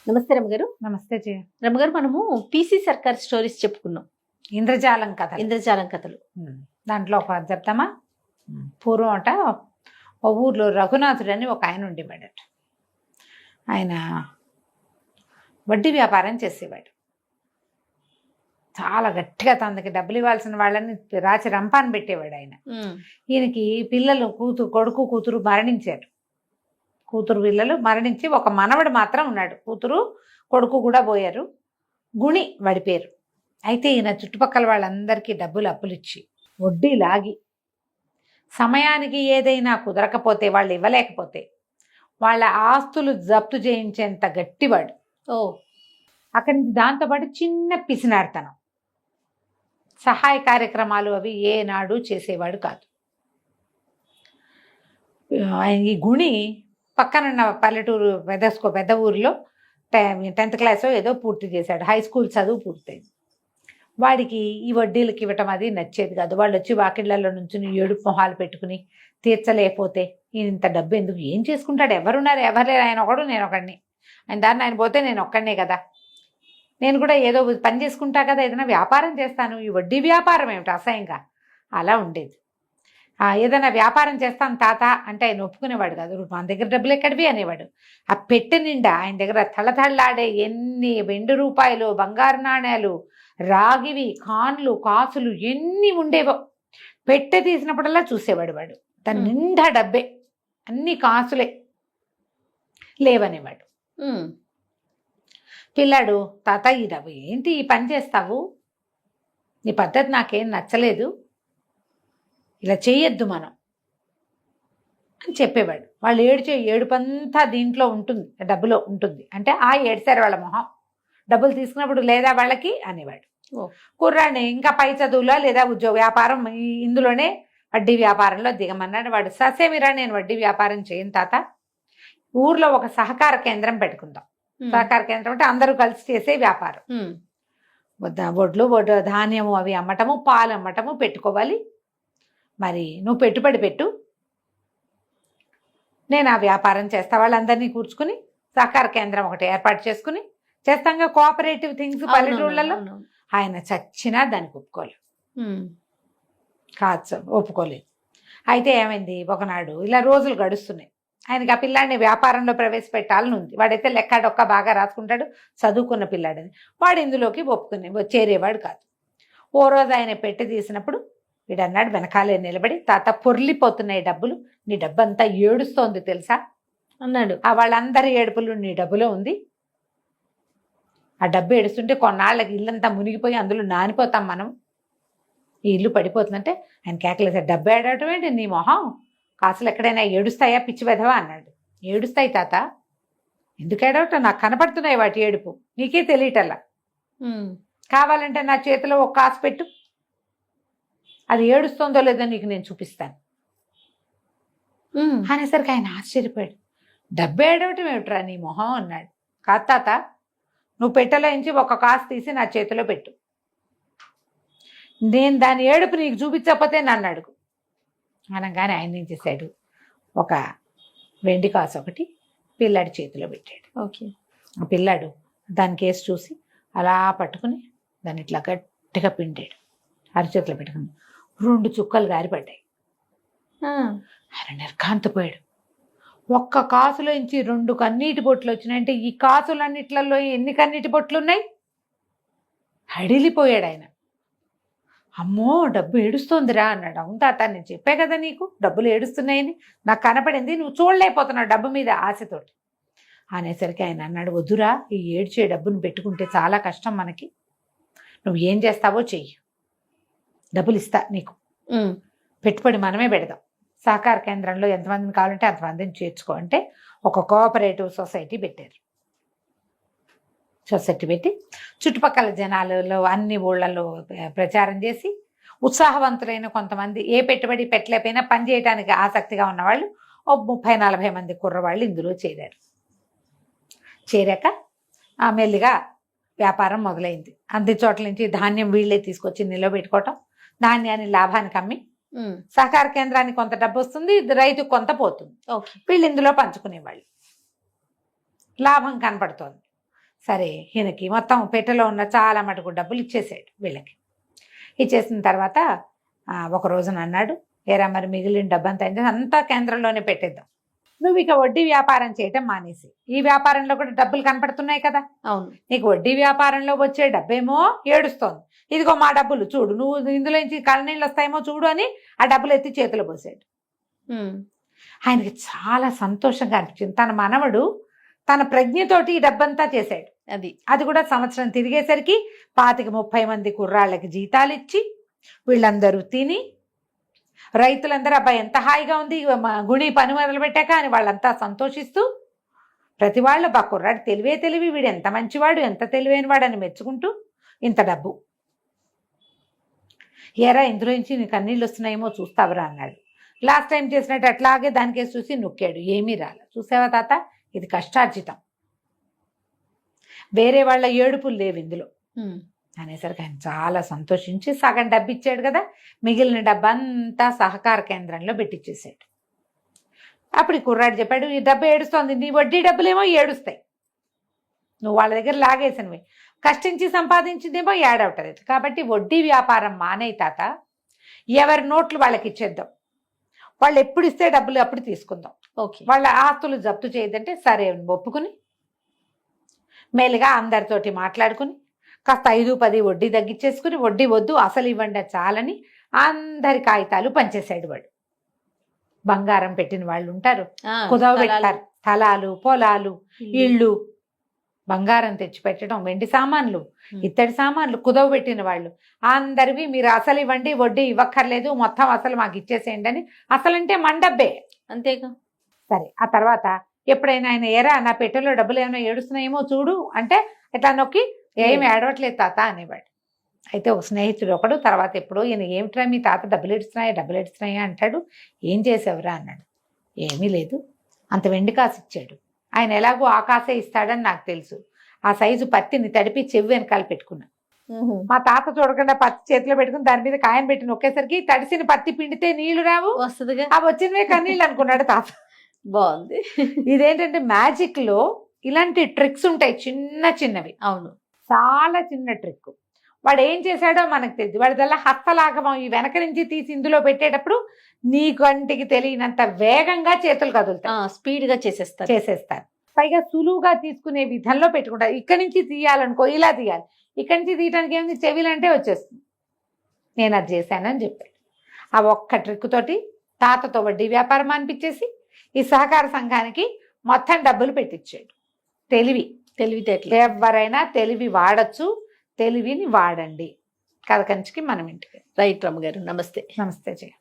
నమస్తే రమగారు. నమస్తే జయ. రమగారు, మనము పీసీ సర్కార్ స్టోరీస్ చెప్పుకున్నాం. ఇంద్రజాలం కథ. ఇంద్రజాలం కథలు. దాంట్లో ఒక చెప్తామా? పూర్వం అట ఓ ఊర్లో రఘునాథుడు అని ఒక ఆయన ఉండేవాడట. ఆయన వడ్డీ వ్యాపారం చేసేవాడు. చాలా గట్టిగా తనకి డబ్బులు ఇవ్వాల్సిన వాళ్ళని రాచి రంపాన్ని పెట్టేవాడు ఆయన. ఈయనకి పిల్లలు కొడుకు కూతురు మరణించారు. కూతురు పిల్లలు మరణించి ఒక మనవడు మాత్రం ఉన్నాడు. కూతురు కొడుకు కూడా పోయారు. గుణి వాడి పేరు. అయితే ఈయన చుట్టుపక్కల వాళ్ళందరికీ డబ్బులు అప్పులు ఇచ్చి వడ్డీ లాగి సమయానికి ఏదైనా కుదరకపోతే, వాళ్ళు ఇవ్వలేకపోతే వాళ్ళ ఆస్తులు జప్తు చేయించేంత గట్టివాడు. అక్కడి నుంచి దాంతోపాటు చిన్న పిసినార్తనం, సహాయ కార్యక్రమాలు అవి ఏనాడు చేసేవాడు కాదు. ఈ గుణి పక్కనున్న పల్లెటూరు పెద్ద ఊరిలో 10th క్లాస్ ఏదో పూర్తి చేశాడు. హై స్కూల్ చదువు పూర్తయింది. వాడికి ఈ వడ్డీలకి ఇవ్వటం అది నచ్చేది కాదు. వాళ్ళు వచ్చి వాకిళ్లలో నుంచి ఏడుపు మొహాలు పెట్టుకుని తీర్చలేకపోతే ఇంత డబ్బు ఎందుకు, ఏం చేసుకుంటాడు, ఎవరున్నారు, ఎవరు లేరు, ఆయన ఒకడు నేను ఒకడిని, ఆయన దాన్ని ఆయన పోతే నేను ఒక్కడనే కదా, నేను కూడా ఏదో పని చేసుకుంటా కదా, ఏదైనా వ్యాపారం చేస్తాను, ఈ వడ్డీ వ్యాపారం ఏమిటి అసహ్యంగా అలా ఉండేది. ఏదైనా వ్యాపారం చేస్తాను తాత అంటే ఆయన ఒప్పుకునేవాడు కాదు. మన దగ్గర డబ్బులు ఎక్కడివి అనేవాడు. ఆ పెట్టె నిండా ఆయన దగ్గర తళతళలాడే ఎన్ని వెండి రూపాయలు, బంగారు నాణ్యాలు, రాగివి, కాన్లు, కాసులు ఎన్ని ఉండేవో. పెట్టె తీసినప్పుడల్లా చూసేవాడు వాడు. దాని నిండా డబ్బే, అన్ని కాసులే, లేవనేవాడు. పిల్లాడు, తాత ఈ డబ్బు ఏంటి, ఈ పని చేస్తావు, నీ పద్ధతి నాకేం నచ్చలేదు, ఇలా చేయొద్దు మనం అని చెప్పేవాడు. వాళ్ళు ఏడుపంతా దీంట్లో ఉంటుంది, డబ్బులో ఉంటుంది. అంటే ఏడ్చారు వాళ్ళ మొహం. డబ్బులు తీసుకున్నప్పుడు లేదా వాళ్ళకి అనేవాడు. కుర్రాడిని ఇంకా పై చదువులో లేదా ఉద్యోగ వ్యాపారం ఇందులోనే వడ్డీ వ్యాపారంలో దిగమన్నాడు. వాడు ససేమిరా నేను వడ్డీ వ్యాపారం చేయను తాత, ఊర్లో ఒక సహకార కేంద్రం పెట్టుకుందాం. సహకార కేంద్రం అంటే అందరూ కలిసి చేసే వ్యాపారం. వడ్లు ధాన్యము అవి అమ్మటము, పాలు అమ్మటము పెట్టుకోవాలి. మరి నువ్వు పెట్టుబడి పెట్టు, నేను ఆ వ్యాపారం చేస్తా. వాళ్ళందరినీ కూర్చుకుని సహకార కేంద్రం ఒకటి ఏర్పాటు చేసుకుని చేస్తాంగా, కోఆపరేటివ్ థింగ్స్ పల్లెటూళ్ళలో. ఆయన చచ్చినా దానికి ఒప్పుకోలేదు. అయితే ఏమైంది, ఒకనాడు ఇలా రోజులు గడుస్తున్నాయి. ఆయనకి ఆ పిల్లాడిని వ్యాపారంలో ప్రవేశపెట్టాలని ఉంది. వాడైతే లెక్క డొక్క బాగా రాసుకుంటాడు, చదువుకున్న పిల్లాడని. వాడు ఇందులోకి చేరేవాడు కాదు. ఓ రోజు ఆయన పెట్టి తీసినప్పుడు వీడన్నాడు వెనకాలే నిలబడి, తాత పొర్లిపోతున్నాయి డబ్బులు, నీ డబ్బు అంతా ఏడుస్తోంది తెలుసా అన్నాడు. వాళ్ళందరి ఏడుపులు నీ డబ్బులో ఉంది. ఆ డబ్బు ఏడుస్తుంటే కొన్నాళ్ళకి ఇల్లంతా మునిగిపోయి అందులో నానిపోతాం మనం, ఈ ఇల్లు పడిపోతుందంటే ఆయన కేకలేసాడు. డబ్బు ఏడవటం ఏంటి నీ మొహం, కాసులు ఎక్కడైనా ఏడుస్తాయా పిచ్చి వెధవా అన్నాడు. ఏడుస్తాయి తాత, ఎందుకు ఏడవటం, నాకు కనపడుతున్నాయి వాటి ఏడుపు, నీకే తెలియటల్లా. కావాలంటే నా చేతిలో ఒక కాసు పెట్టు, అది ఏడుస్తుందో లేదో నీకు నేను చూపిస్తాను అనేసరికి ఆయన ఆశ్చర్యపోయాడు. డబ్బు ఏడవటం ఏమిట్రా నీ మొహం అన్నాడు. కాదు తాత, నువ్వు పెట్టలోంచి ఒక కాసు తీసి నా చేతిలో పెట్టు, నేను దాని ఏడుపు నీకు చూపించకపోతే నన్ను అడుగు అనగానే ఆయన ఏం చేశాడు, ఒక వెండి కాసు ఒకటి పిల్లాడి చేతిలో పెట్టాడు. ఆ పిల్లాడు దాని కేసు చూసి అలా పట్టుకుని దాన్ని ఇట్లా గట్టిగా పిండాడు. అరచేతిలో పెట్టుకుని 2 చుక్కలు గారిపడ్డాయి. ఆయన నిర్ఘాంతపోయాడు. ఒక్క కాసులోంచి 2 కన్నీటి బొట్లు వచ్చినాయంటే ఈ కాసులన్నిట్లలో ఎన్ని కన్నీటి బొట్లు ఉన్నాయి? హడిలిపోయాడు ఆయన. అమ్మో డబ్బు ఏడుస్తోందిరా అన్నాడు. అవును తాత, నేను చెప్పే కదా నీకు డబ్బులు ఏడుస్తున్నాయని, నాకు కనపడింది, నువ్వు చూడలేకపోతున్నావు డబ్బు మీద ఆశతోటి అనేసరికి ఆయన అన్నాడు, వద్దురా, ఈ ఏడ్చే డబ్బును పెట్టుకుంటే చాలా కష్టం మనకి, నువ్వు ఏం చేస్తావో చెయ్యి, డబ్బులు ఇస్తా నీకు, పెట్టుబడి మనమే పెడదాం, సహకార కేంద్రంలో ఎంతమందిని కావాలంటే అంతమందిని చేర్చుకో అంటే ఒక కోఆపరేటివ్ సొసైటీ పెట్టారు. సొసైటీ పెట్టి చుట్టుపక్కల జనాలలో అన్ని ఊళ్ళల్లో ప్రచారం చేసి ఉత్సాహవంతులైన కొంతమంది, ఏ పెట్టుబడి పెట్టలేకపోయినా పని చేయడానికి ఆసక్తిగా ఉన్నవాళ్ళు 30-40 మంది కుర్రవాళ్ళు ఇందులో చేరారు. చేరాక మెల్లిగా వ్యాపారం మొదలైంది. అన్ని చోట్ల నుంచి ధాన్యం వీళ్ళే తీసుకొచ్చి నిలబెట్టుకోవటం, ధాన్యాన్ని లాభానికి అమ్మి సహకార కేంద్రానికి కొంత డబ్బు వస్తుంది, రైతుకు కొంత పోతుంది. వీళ్ళు ఇందులో పంచుకునేవాళ్ళు, లాభం కనపడుతోంది. సరే ఈయనకి మొత్తం పెట్టెలో ఉన్న చాలా మటుకు డబ్బులు ఇచ్చేసాడు వీళ్ళకి. ఇచ్చేసిన తర్వాత ఒక రోజున అన్నాడు, ఏరా మరి మిగిలిన డబ్బంతా అంతా కేంద్రంలోనే పెట్టేద్దాం, నువ్వు ఇక వడ్డీ వ్యాపారం చేయటం మానేసి, ఈ వ్యాపారంలో కూడా డబ్బులు కనపడుతున్నాయి కదా, అవును, నీకు వడ్డీ వ్యాపారంలో వచ్చే డబ్బేమో ఏడుస్తోంది, ఇదిగో మా డబ్బులు చూడు, నువ్వు ఇందులో నుంచి కళ్ళనీళ్ళు వస్తాయేమో చూడు అని ఆ డబ్బులు ఎత్తి చేతిలో పోసాడు. ఆయనకి చాలా సంతోషంగా అనిపించింది. తన మనవడు తన ప్రజ్ఞతోటి ఈ డబ్బంతా చేశాడు. అది కూడా సంవత్సరం తిరిగేసరికి 25-30 మంది కుర్రాళ్ళకి జీతాలు ఇచ్చి వీళ్ళందరూ తిని, రైతులందరూ అబ్బాయి ఎంత హాయిగా ఉంది గుణి పని మొదలు పెట్టాక అని వాళ్ళంతా సంతోషిస్తూ, ప్రతి వాళ్ళు బా కుర్రాడు తెలివి, వీడు ఎంత మంచివాడు, ఎంత తెలివైన వాడు అని మెచ్చుకుంటూ, ఇంత డబ్బు ఏరా ఇందులో నుంచి నీకు కన్నీళ్ళు వస్తున్నాయేమో చూస్తావరా అన్నాడు. లాస్ట్ టైం చేసినట్టు అట్లాగే దానికేసి చూసి నొక్కాడు, ఏమీ రాల. చూసావా తాత, ఇది కష్టార్జితం, వేరే వాళ్ళ ఏడుపులు లేవు ఇందులో అనేసరికి ఆయన చాలా సంతోషించి సగం డబ్బు ఇచ్చాడు కదా, మిగిలిన డబ్బంతా సహకార కేంద్రంలో పెట్టించేసాడు. అప్పుడు ఈ కుర్రాడు చెప్పాడు, ఈ డబ్బు ఏడుస్తోంది, నీ వడ్డీ డబ్బులేమో ఏడుస్తాయి, నువ్వు వాళ్ళ దగ్గర లాగేసినవి, కష్టించి సంపాదించిందేమో ఏడవుతుంది, కాబట్టి వడ్డీ వ్యాపారం మానే తాత, ఎవరి నోట్లు వాళ్ళకి ఇచ్చేద్దాం, వాళ్ళు ఎప్పుడు ఇస్తే డబ్బులు అప్పుడు తీసుకుందాం, ఓకే, వాళ్ళ ఆస్తులు జప్తు చేయదంటే సరే ఒప్పుకుని మేలుగా అందరితోటి మాట్లాడుకుని కాస్త 5-10 వడ్డీ తగ్గించేసుకుని, వడ్డీ వద్దు అసలు ఇవ్వండి చాలని అందరి కాగితాలు పంచేశాడు వాడు. బంగారం పెట్టిన వాళ్ళు ఉంటారు, కుదవ పెట్టారు, స్థలాలు, పొలాలు, ఇళ్ళు, బంగారం తెచ్చి పెట్టడం, వెండి సామాన్లు, ఇత్తడి సామాన్లు కుదవ పెట్టిన వాళ్ళు అందరివి మీరు అసలు ఇవ్వండి, వడ్డీ ఇవ్వక్కర్లేదు, మొత్తం అసలు మాకు ఇచ్చేసేయండి అని. అసలంటే మండబ్బే, అంతేగా. సరే ఆ తర్వాత ఎప్పుడైనా ఆయన ఏరా నా పెట్టెలో డబ్బులు ఏమైనా ఏడుస్తున్నాయేమో చూడు అంటే ఇట్లా నొక్కి ఏమి ఏడవట్లేదు తాత అనేవాడు. అయితే ఒక స్నేహితుడు ఒకడు తర్వాత ఎప్పుడు ఈయన ఏమిట్రా మీ తాత డబ్బులు ఏడుస్తున్నాయా అంటాడు. ఏం చేసావురా అన్నాడు. ఏమీ లేదు, అంత వెండి కాసు ఇచ్చాడు, ఆయన ఎలాగో ఆకాశే ఇస్తాడని నాకు తెలుసు, ఆ సైజు పత్తిని తడిపి చెవి వెనకాల పెట్టుకున్నా, మా తాత చూడకుండా పత్తి చేతిలో పెట్టుకుని దాని మీద కాయను పెట్టి నొక్కేసరికి తడిసిన పత్తి పిండితే నీళ్లు రావు, వస్తుందిగా, అవి వచ్చినవే కన్నీళ్ళు అనుకున్నాడు తాత. బాగుంది. ఇదేంటంటే మ్యాజిక్ లో ఇలాంటి ట్రిక్స్ ఉంటాయి, చిన్నవి. అవును, చాలా చిన్న ట్రిక్. వాడు ఏం చేశాడో మనకు తెలియదు, వాడిదల్లా హస్తలాగమం ఈ వెనక నుంచి తీసి ఇందులో పెట్టేటప్పుడు నీ కంటికి తెలియనంత వేగంగా చేతులు కదులుతాయి, స్పీడ్ గా చేసేస్తారు. పైగా సులువుగా తీసుకునే విధంలో పెట్టుకుంటారు. ఇక్కడి నుంచి తీయాలనుకో ఇలా తీయాలి, ఇక్కడి నుంచి తీయడానికి ఏముంది చెవిలంటే వచ్చేస్తుంది. నేను అది చేశానని చెప్పాడు. ఆ ఒక్క ట్రిక్ తోటి తాతతో వడ్డీ వ్యాపారం అనిపించేసి ఈ సహకార సంఘానికి మొత్తం డబ్బులు పెట్టించాడు. తెలివితేటలు. ఎవరైనా తెలివి వాడచ్చు, తెలివిని వాడండి. కథ కంచికి మనం ఇంటికి. రైట్ రమ్మ గారు, నమస్తే. నమస్తే జయ.